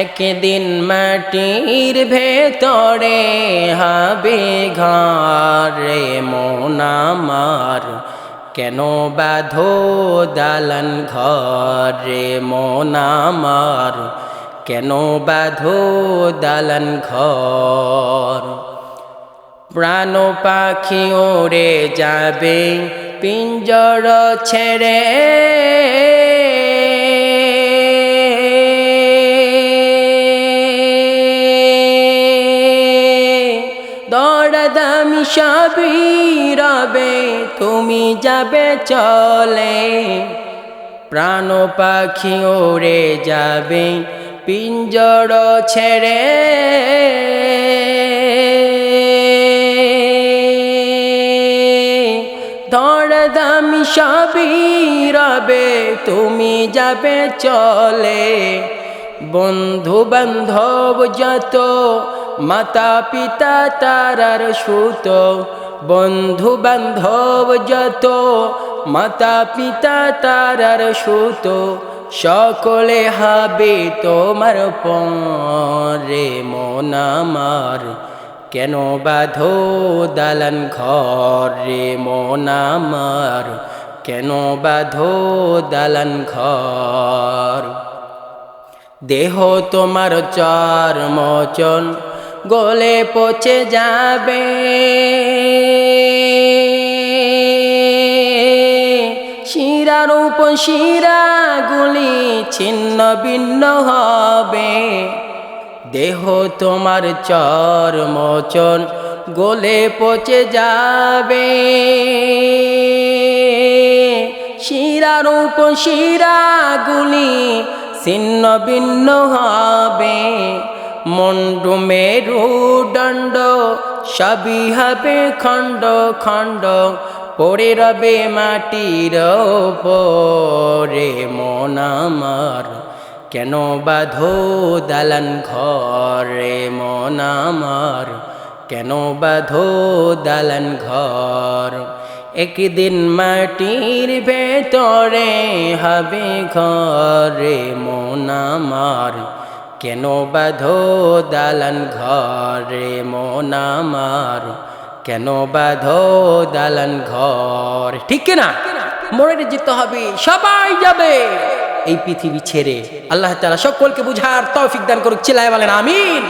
একদিন মাটির ভেতরে হবে ঘর রে মন আমার, কেন বাঁধো দালান ঘর রে মন আমার, কেন বাঁধো দালান ঘর। প্রাণ পাখি ওড়ে যাবে পিঞ্জর ছেড়ে, দৌড়াদামি সবই রবে তুমি যাবে চলে। প্রাণ পাখি ওড়ে যাবে পিঞ্জর ছেড়ে, দৌড়াদামি সবই রবে তুমি যাবে চলে। বন্ধু বান্ধব যত মাতা পিতা তারার সুত, বন্ধু বান্ধব যত মাতা পিতা তারার সুত, সকলে হবে তোমার পরে মন আমার, কেন বাঁধো দালান ঘর রে মন আমার, কেন বাঁধো দালান ঘর। দেহ তোমার চর্মচন গলে পচে যাবে, শিরার উপশিরাগুলি ছিন্ন ভিন্ন হবে। দেহ তোমার চর্মচন গলে পচে যাবে, শিরার উপশিরাগুলি ছিন্ন ভিন্ন হবে। মন্ডু মেরুদণ্ড সবই হবে খণ্ড খণ্ড, পড়ে রবে মাটির ওপরে মন আমার, কেন বাঁধো দালান ঘর রে মন আমার, কেন বাঁধো দালান ঘর। একদিন মাটির ভেতরে হবে ঘর রে মন আমার, কেন বাঁধো দালান ঘর রে মন আমার, কেন বাঁধো দালান ঘর। ঠিক না? মরে যেতে হবে, সবাই যাবে এই পৃথিবী ছেড়ে। আল্লাহ তাআলা সকলকে বুঝার তৌফিক দান করুক, চিল্লায়ে বলেন আমিন।